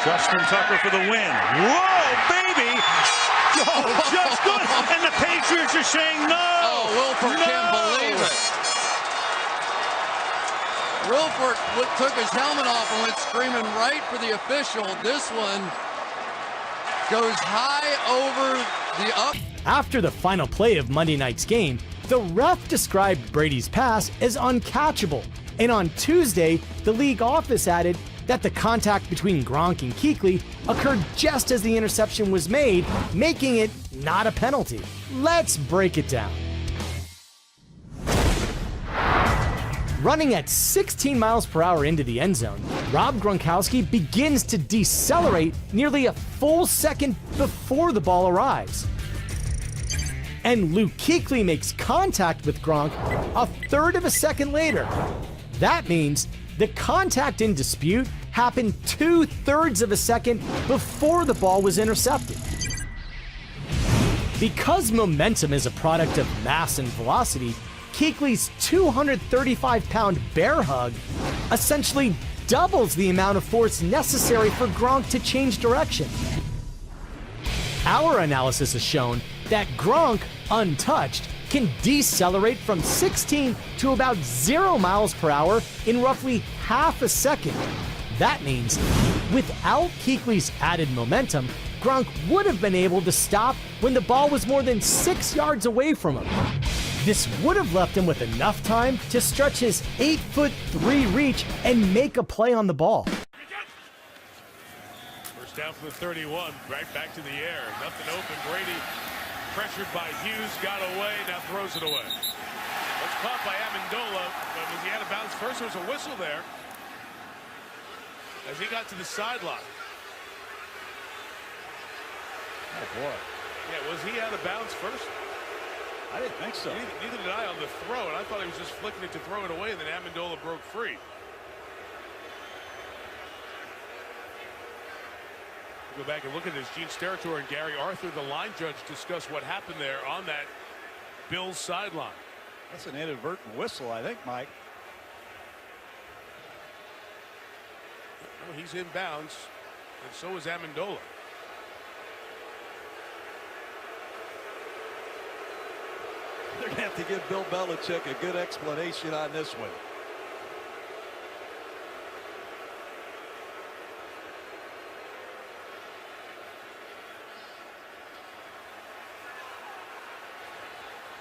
Justin Tucker for the win. Whoa, baby! Oh, just good. And the Patriots are saying no. Oh, Wilford can't believe it. Wilford took his helmet off and went screaming right for the official. This one goes high over the up. After the final play of Monday night's game, the ref described Brady's pass as uncatchable. And on Tuesday, the league office added that the contact between Gronk and Kuechly occurred just as the interception was made, making it not a penalty. Let's break it down. Running at 16 miles per hour into the end zone, Rob Gronkowski begins to decelerate nearly a full second before the ball arrives. And Luke Kuechly makes contact with Gronk a third of a second later. That means the contact in dispute happened 2/3 of a second before the ball was intercepted. Because momentum is a product of mass and velocity, Kuechly's 235-pound bear hug essentially doubles the amount of force necessary for Gronk to change direction. Our analysis has shown that Gronk, untouched, can decelerate from 16 to about 0 miles per hour in roughly half a second. That means, without Kuechly's added momentum, Gronk would have been able to stop when the ball was more than 6 yards away from him. This would have left him with enough time to stretch his 8'3" reach and make a play on the ball. First down from the 31, right back to the air. Nothing open. Brady pressured by Hughes, got away, now throws it away. Was caught by Amendola, but was he out of bounds first? There was a whistle there as he got to the sideline. Oh, boy. Yeah, was he out of bounds first? I didn't think so. Neither did I on the throw, and I thought he was just flicking it to throw it away, and then Amendola broke free. Go back and look at this. Gene Steratore and Gary Arthur, the line judge, discuss what happened there on that Bills sideline. That's an inadvertent whistle, I think, Mike. Well, he's in bounds, and so is Amendola. They're going to have to give Bill Belichick a good explanation on this one.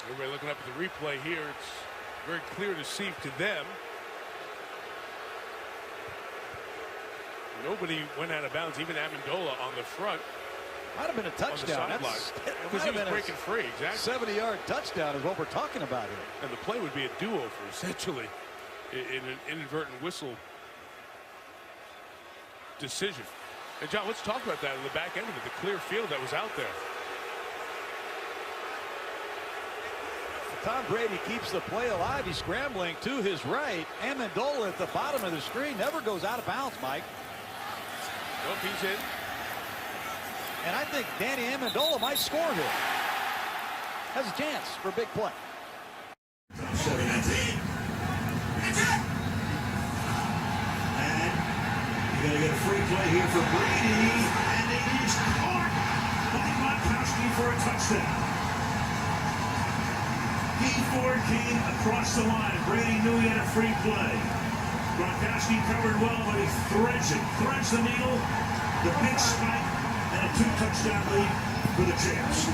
Everybody looking up at the replay here. It's very clear to see to them. Nobody went out of bounds, even Amendola on the front. Might have been a touchdown. Because he was breaking free, exactly. 70-yard touchdown is what we're talking about here. And the play would be a do-over, essentially, in an inadvertent whistle decision. And, John, let's talk about that in the back end of it, the clear field that was out there. Tom Brady keeps the play alive. He's scrambling to his right. Amendola at the bottom of the screen never goes out of bounds, Mike. Nope, he's in. And I think Danny Amendola might score here. Has a chance for a big play. And you're going to get a free play here for Brady. And it is caught by Gronkowski for a touchdown. Ford came across the line. Brady knew he had a free play. Gronkowski covered well, but he threads the needle, the big spike, and a 2-touchdown lead for the Jets.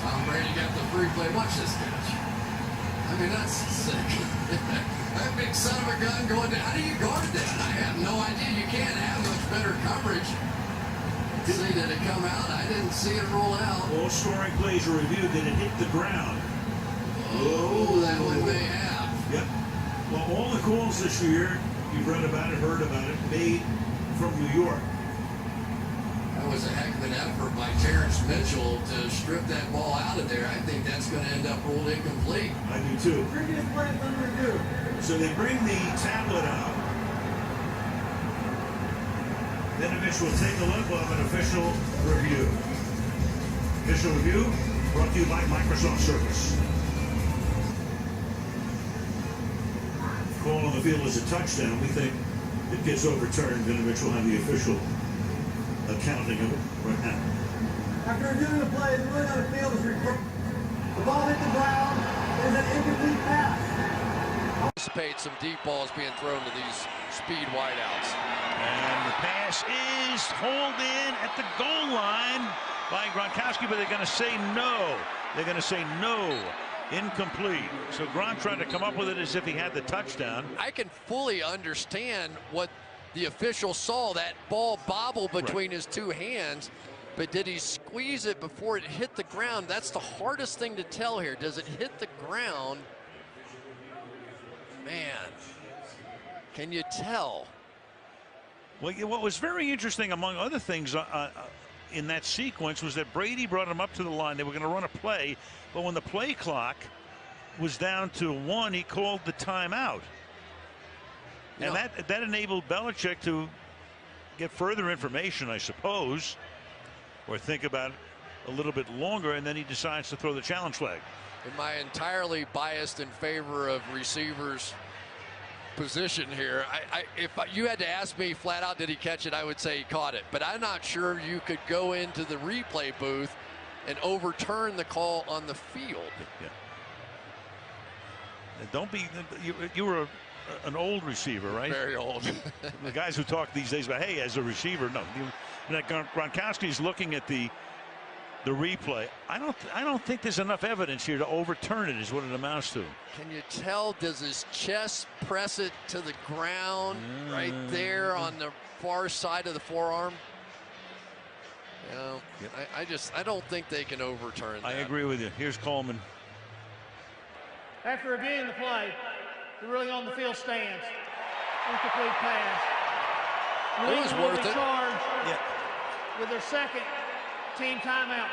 Tom Brady got the free play. Watch this catch. I mean, that's sick. That big son of a gun going down. How do you guard that? I have no idea. You can't have much better coverage. See, did it come out? I didn't see it roll out. All scoring plays are reviewed. Did it hit the ground? Oh, that one may have. Yep. Well, all the calls this year, you've read about it, heard about it, made from New York. That was a heck of an effort by Terrence Mitchell to strip that ball out of there. I think that's going to end up ruled incomplete. I do too. So they bring the tablet out. Then Mitch will take a look. We'll have an official review. Official review brought to you by Microsoft Surface. ball on the field is a touchdown, we think it gets overturned. Vinovich will have the official accounting of it right now. After reviewing the play, the ruling on the field is the ball hit the ground. Is an incomplete pass. Anticipate some deep balls being thrown to these speed wideouts. And the pass is hauled in at the goal line by Gronkowski, but they're going to say no. They're going to say no. Incomplete. So Gronk tried to come up with it as if he had the touchdown. I can fully understand what the official saw, that ball bobble between his two hands, but did he squeeze it before it hit the ground? That's the hardest thing to tell here. Does it hit the ground? Man, can you tell? Well, what was very interesting, among other things, in that sequence was that Brady brought him up to the line. They were going to run a play, but when the play clock was down to 1, he called the timeout. And that enabled Belichick to get further information, I suppose, or think about it a little bit longer, and then he decides to throw the challenge flag. Am I entirely biased in favor of receivers' position here? If you had to ask me flat out, did he catch it, I would say he caught it. But I'm not sure you could go into the replay booth and overturn the call on the field. Yeah. Don't be. You were an old receiver, right? Very old. The guys who talk these days about, hey, as a receiver, no. Gronkowski's looking at the replay. I don't think there's enough evidence here to overturn it, is what it amounts to. Can you tell? Does his chest press it to the ground right there on the far side of the forearm? You know, I don't think they can overturn that. I agree with you. Here's Coleman. After reviewing the play, the ruling on the field stands. Incomplete pass. It was worth it. Charged with their second team timeout.